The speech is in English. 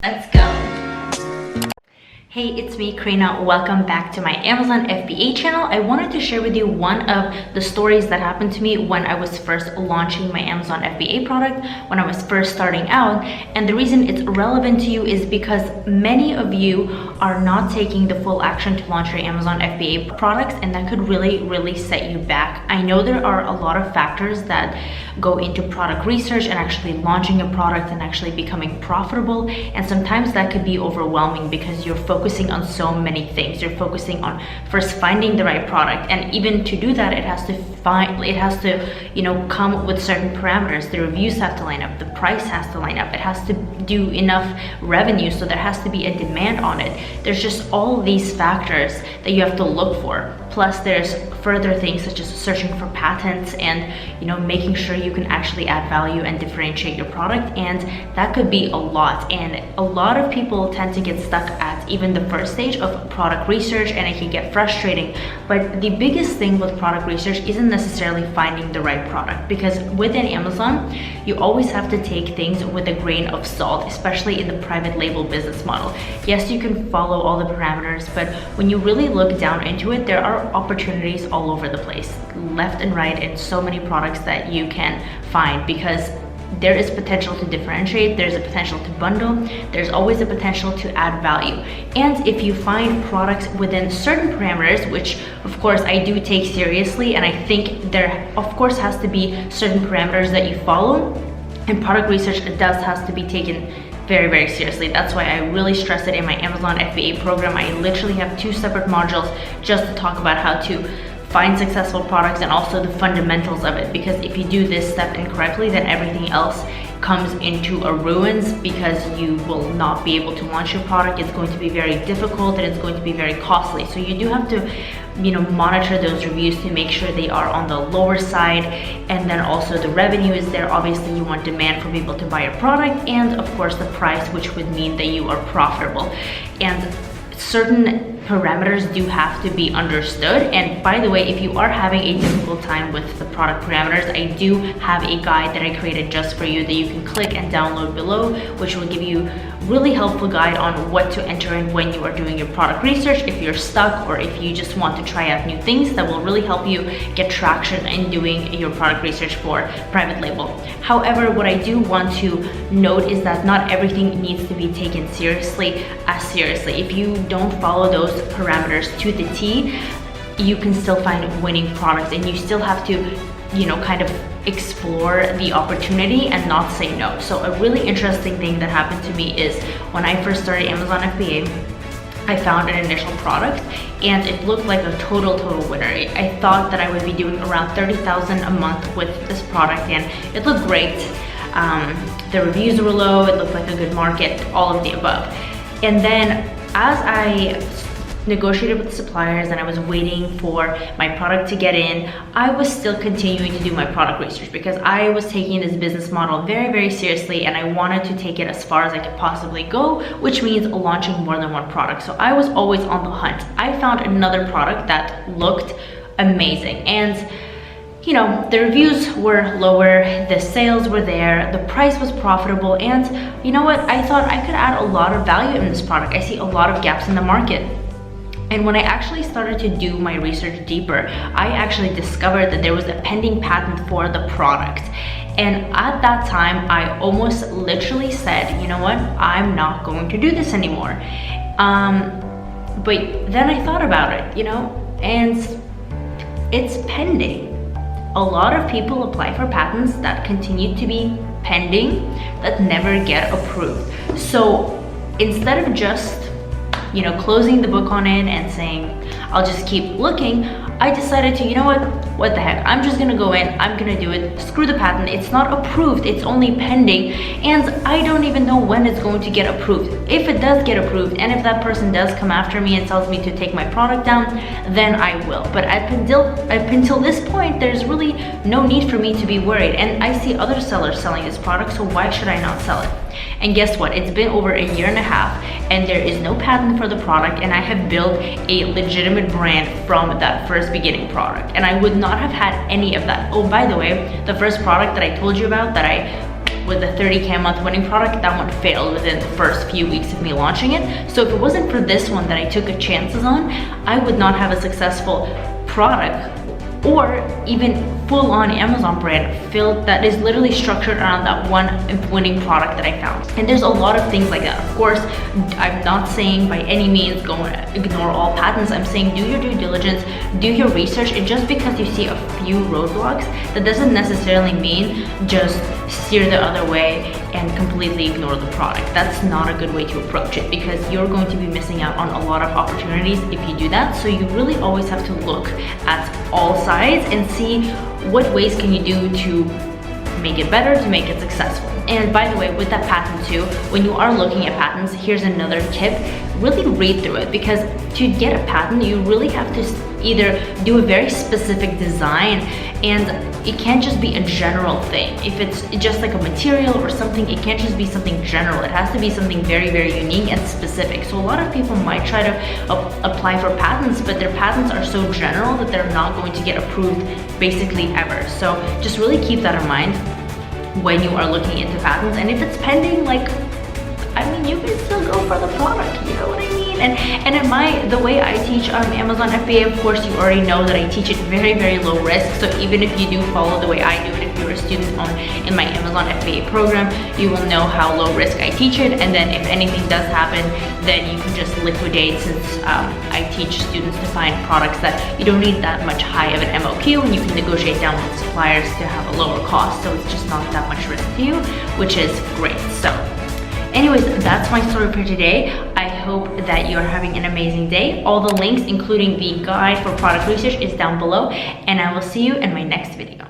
Let's go. Hey, it's me, Karina. Welcome back to my Amazon FBA channel. I wanted to share with you one of the stories that happened to me when I was first launching my Amazon FBA product, when I was first starting out. And the reason it's relevant to you is because many of you are not taking the full action to launch your Amazon FBA products, and that could really set you back. I know there are a lot of factors that go into product research and actually launching a product and actually becoming profitable. And sometimes that could be overwhelming because you're focusing on so many things. You're focusing on first finding the right product, and even to do that, it has to come with certain parameters. The reviews have to line up, the price has to line up, it has to do enough revenue, so there has to be a demand on it. There's just all these factors that you have to look for. Plus there's further things such as searching for patents and making sure you can actually add value and differentiate your product, and that could be a lot. And a lot of people tend to get stuck at even the first stage of product research, and it can get frustrating. But the biggest thing with product research isn't necessarily finding the right product, because within Amazon you always have to take things with a grain of salt, especially in the private label business model. Yes, you can follow all the parameters, but when you really look down into it, there are opportunities all over the place, left and right, and so many products that you can find, because there is potential to differentiate, there's a potential to bundle, there's always a potential to add value. And if you find products within certain parameters, which of course I do take seriously, and I think there of course has to be certain parameters that you follow, and product research does has to be taken very seriously. That's why I really stress it in my Amazon FBA program. I literally have 2 separate modules just to talk about how to find successful products and also the fundamentals of it, because if you do this step incorrectly, then everything else comes into a ruins, because you will not be able to launch your product. It's going to be very difficult and it's going to be very costly. So you do have to monitor those reviews to make sure they are on the lower side, and then also the revenue is there. Obviously you want demand for people to buy your product, and of course the price, which would mean that you are profitable. And certain parameters do have to be understood. And by the way, if you are having a difficult time with the product parameters, I do have a guide that I created just for you that you can click and download below, which will give you really helpful guide on what to enter in when you are doing your product research, if you're stuck, or if you just want to try out new things. That will really help you get traction in doing your product research for private label. However, what I do want to note is that not everything needs to be taken seriously. If you don't follow those parameters to the T, you can still find winning products, and you still have to kind of explore the opportunity and not say no. So a really interesting thing that happened to me is when I first started Amazon FBA, I found an initial product and it looked like a total winner. I thought that I would be doing around 30,000 a month with this product, and it looked great. The reviews were low, it looked like a good market, all of the above. And then as I negotiated with suppliers and I was waiting for my product to get in, I was still continuing to do my product research, because I was taking this business model very seriously, and I wanted to take it as far as I could possibly go, which means launching more than one product. So I was always on the hunt. I found another product that looked amazing, and the reviews were lower, the sales were there, the price was profitable, and you know what? I thought I could add a lot of value in this product. I see a lot of gaps in the market. And when I actually started to do my research deeper, I actually discovered that there was a pending patent for the product. And at that time, I almost literally said, you know what? I'm not going to do this anymore. But then I thought about it, and it's pending. A lot of people apply for patents that continue to be pending, that never get approved. So instead of just closing the book on it and saying I'll just keep looking, I decided to, what the heck, I'm just gonna go in, I'm gonna do it, screw the patent, it's not approved, it's only pending, and I don't even know when it's going to get approved. If it does get approved, and if that person does come after me and tells me to take my product down, then I will. But up until this point, there's really no need for me to be worried, and I see other sellers selling this product, so why should I not sell it? And guess what? It's been over a year and a half, and there is no patent for the product, and I have built a legitimate brand from that first beginning product, and I would not have had any of that. Oh, by the way, the first product that I told you about that I with a 30K a month winning product, that one failed within the first few weeks of me launching it. So if it wasn't for this one that I took a chances on, I would not have a successful product or even full-on Amazon brand filled that is literally structured around that one winning product that I found. And there's a lot of things like that. Of course, I'm not saying by any means go and ignore all patents. I'm saying do your due diligence, do your research, and just because you see a few roadblocks, that doesn't necessarily mean just steer the other way and completely ignore the product. That's not a good way to approach it, because you're going to be missing out on a lot of opportunities if you do that. So you really always have to look at all sides and see what ways can you do to make it better, to make it successful. And by the way, with that patent too, when you are looking at patents, here's another tip: really read through it, because to get a patent, you really have to either do a very specific design, and it can't just be a general thing. If it's just like a material or something, it can't just be something general. It has to be something very, very unique and specific. So a lot of people might try to apply for patents, but their patents are so general that they're not going to get approved basically ever. So just really keep that in mind when you are looking into patents. And if it's pending, like, I mean, you can still go for the product, you know what I mean? And in the way I teach Amazon FBA, of course, you already know that I teach it very, very low risk. So even if you do follow the way I do it, if you're a student in my Amazon FBA program, you will know how low risk I teach it. And then if anything does happen, then you can just liquidate, since I teach students to find products that you don't need that much high of an MOQ, and you can negotiate down with suppliers to have a lower cost. So it's just not that much risk to you, which is great. So anyways, that's my story for today. I hope that you're having an amazing day. All the links, including the guide for product research, is down below, and I will see you in my next video.